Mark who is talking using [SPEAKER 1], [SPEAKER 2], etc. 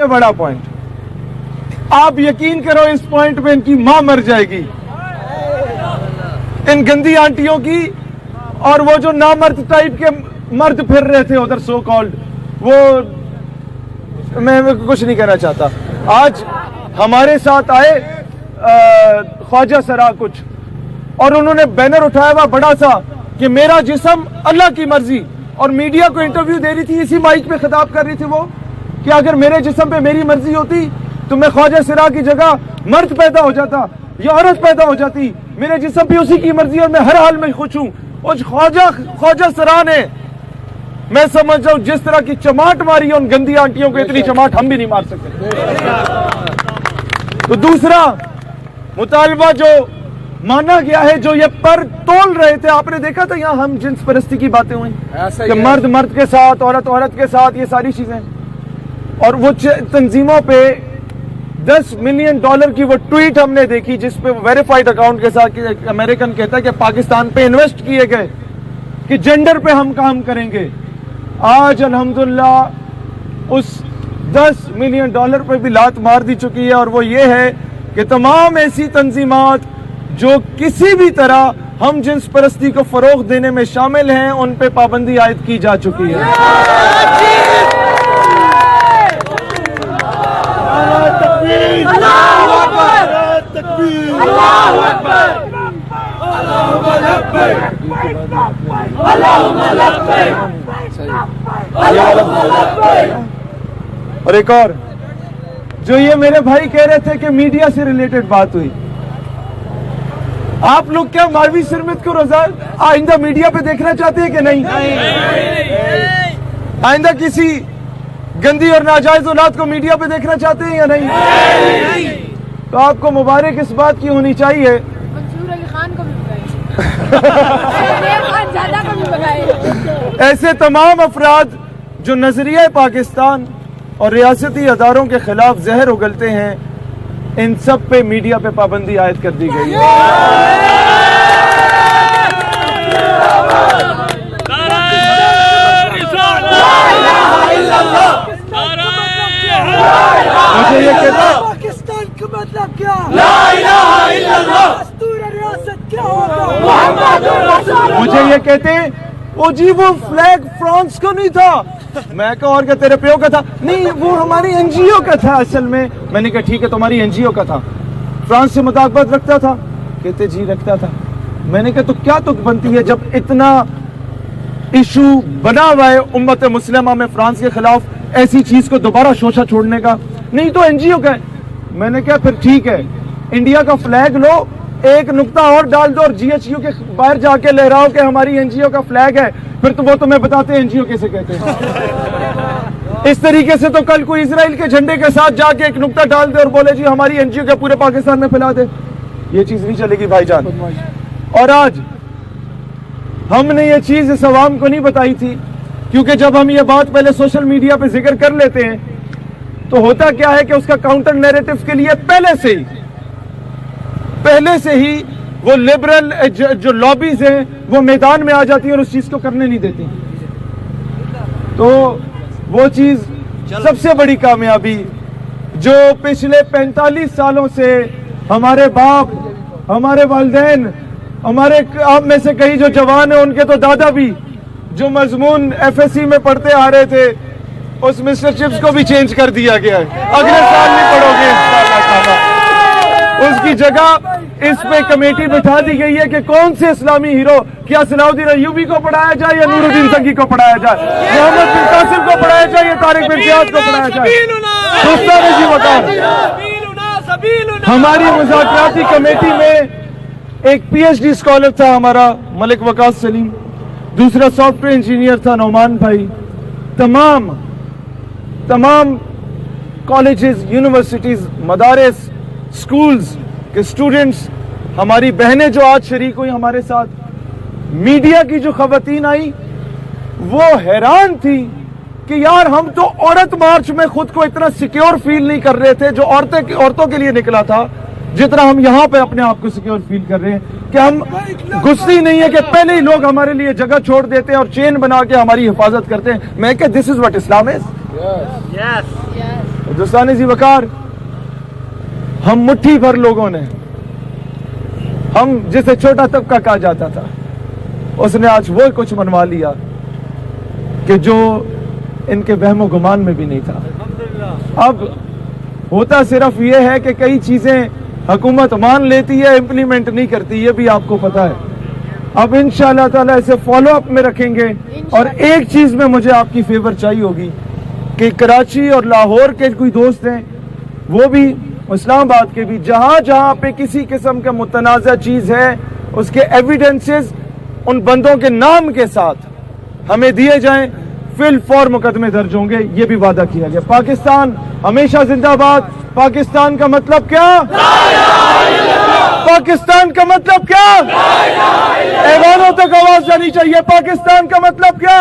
[SPEAKER 1] سے बड़ा पॉइंट, आप यकीन करो इस पॉइंट पे इनकी मां मर जाएगी, इन गंदी आंटियों की, और वो जो नामर्द टाइप के मर्द फिर रहे थे उधर सो कॉल्ड, वो मैं कुछ नहीं कहना चाहता। आज हमारे साथ आए ख्वाजा सरा कुछ, और उन्होंने बैनर उठाया हुआ बड़ा सा कि मेरा जिस्म अल्लाह की मर्जी, और मीडिया को इंटरव्यू दे रही थी, इसी माइक पे खिताब कर रही थी वो कि अगर मेरे जिस्म पे मेरी मर्जी होती तो मैं ख्वाजा सरा की जगह मर्द पैदा हो जाता या औरत पैदा हो जाती, मेरे जिस्म पे उसी की मर्जी और मैं हर हाल में खुश हूं। उस ख्वाजा सरा ने, मैं समझ जाऊं, जिस तरह की चमाट मारी है उन गंदी आंटियों को, इतनी चमाट हम भी नहीं मार सकते। तो दूसरा मुतालबा जो माना गया है, जो ये पर तोल रहे थे, आपने देखा था यहाँ हम जिन्स परस्ती की बातें हुई कि मर्द मर्द के साथ, औरत औरत के साथ, ये सारी चीजें, और वो तंजीमों पे $10 मिलियन की वो ट्वीट हमने देखी जिसपे वेरीफाइड अकाउंट के साथ एक अमेरिकन कहता है कि पाकिस्तान पे इन्वेस्ट किए गए, कि जेंडर पे हम काम करेंगे। आज अल्हम्दुलिल्लाह उस $10 मिलियन पे भी लात मार दी चुकी है, और वो ये है कि तमाम ऐसी तंजीमात जो किसी भी तरह हम जिन्स परस्ती को फरोग देने में शामिल हैं, उन पे पाबंदी आयद की जा चुकी है। और एक और जो ये मेरे भाई कह रहे थे कि मीडिया से रिलेटेड बात हुई, आप लोग क्या मालवी सिरमत को रोजाना आइंदा मीडिया पे देखना चाहते हैं कि नहीं? आइंदा किसी गंदी और नाजायज औलाद को मीडिया पे देखना चाहते हैं या नहीं? तो आपको मुबारक इस बात की होनी चाहिए,
[SPEAKER 2] मंसूर अली खान को भी भगाए,
[SPEAKER 1] ऐसे तमाम अफराद जो नजरिया पाकिस्तान और रियासती अदारों के खिलाफ जहर उगलते हैं, इन सब पे मीडिया पे पाबंदी आयद कर दी गई है। मुझे ये कहते,
[SPEAKER 3] पाकिस्तान का मतलब क्या?
[SPEAKER 4] ला इलाहा इल्लल्लाह।
[SPEAKER 3] दस्तूर रियासत क्या होगा?
[SPEAKER 1] मुझे ये कहते ओ जी वो फ्लैग फ्रांस का नहीं था, मैं कहा और क्या तेरे प्यो का था? नहीं, वो हमारी एनजीओ का था असल में। मैंने कहा ठीक है तुम्हारी एनजीओ का था, फ्रांस से मुताबिकत रखता था? कहते जी रखता था। मैंने कहा तो क्या तुक बनती है जब इतना इशू बना हुआ है उम्मत मुस्लिमा में फ्रांस के खिलाफ ऐसी चीज को दोबारा शोशा छोड़ने का? नहीं तो एनजीओ का है। मैंने कहा फिर ठीक है, इंडिया का फ्लैग लो, एक नुक्ता और डाल दो और जीएचयू के बाहर जाके लहराओ कि हमारी एनजीओ का फ्लैग है, फिर तो वो तुम्हें बताते हैं एनजीओ कैसे कहते हैं। इस तरीके से तो कल कोई इजराइल के झंडे के साथ जाके एक नुक्ता डाल दे और बोले जी हमारी एनजीओ का पूरे पाकिस्तान में फैला दे, ये चीज नहीं चलेगी भाईजान। और आज हमने ये चीज इस अवाम को नहीं बताई थी, क्योंकि जब हम ये बात पहले सोशल मीडिया पे जिक्र कर लेते हैं तो होता क्या है कि उसका काउंटर नैरेटिव के लिए पहले से ही वो लिबरल जो लॉबीज हैं वो मैदान में आ जाती हैं और उस चीज को करने नहीं देती। तो वो चीज सबसे बड़ी कामयाबी जो पिछले 45 सालों से हमारे बाप, हमारे वालिदैन, हमारे आप में से कई जो जवान हैं उनके तो दादा भी जो मजमून एफएससी में पढ़ते आ रहे थे, उस मिस्टर चिप्स को भी चेंज कर दिया गया है। अगले साल नहीं पढ़ोगे इंशाअल्लाह। उसकी जगह इस पे कमेटी बिठा दी गई है कि कौन से इस्लामी हीरो, क्या सलाउद्दीन अय्यूबी को पढ़ाया जाए या नूरुद्दीन जंगी को पढ़ाया जाए, मोहम्मद बिन कासिम को पढ़ाया जाए या तारिक बिन जियाद को पढ़ाया जाए। हमारी मुज़ाकराती कमेटी में एक पीएचडी स्कॉलर था हमारा मलिक वकास सलीम, दूसरा सॉफ्टवेयर इंजीनियर था नौमान भाई। तमाम कॉलेजेस, यूनिवर्सिटीज, मदारिस, स्कूल्स के स्टूडेंट्स, हमारी बहनें जो आज शरीक हुई हमारे साथ, मीडिया की जो खवातीन आई वो हैरान थी कि यार हम तो औरत मार्च में खुद को इतना सिक्योर फील नहीं कर रहे थे जो औरतों के लिए निकला था, जितना हम यहाँ पे अपने आप को सिक्योर फील कर रहे हैं कि हम गुस्सी नहीं है कि पहले ही लोग हमारे लिए जगह छोड़ देते हैं और चेन बना के हमारी हिफाजत करते हैं। मैं क्या this is what Islam is. دوستان زی وقار، ہم مٹھی بھر لوگوں نے، ہم جسے چھوٹا طبقہ کہا جاتا تھا، اس نے آج وہ کچھ منوا لیا کہ جو ان کے وہم و گمان میں بھی نہیں تھا۔ اب ہوتا صرف یہ ہے کہ کئی چیزیں حکومت مان لیتی ہے، امپلیمنٹ نہیں کرتی، یہ بھی آپ کو پتا ہے۔ اب انشاءاللہ تعالی اسے فالو اپ میں رکھیں گے، اور ایک چیز میں مجھے آپ کی فیور چاہیے ہوگی کہ کراچی اور لاہور کے کوئی دوست ہیں، وہ بھی اسلام آباد کے بھی، جہاں جہاں پہ کسی قسم کا متنازع چیز ہے، اس کے ایویڈنسز ان بندوں کے نام کے ساتھ ہمیں دیے جائیں، فی الفور مقدمے درج ہوں گے، یہ بھی وعدہ کیا گیا۔ پاکستان ہمیشہ زندہ باد۔ پاکستان کا مطلب کیا؟ پاکستان کا مطلب کیا؟ ایوانوں تک آواز جانی چاہیے۔ پاکستان کا مطلب کیا؟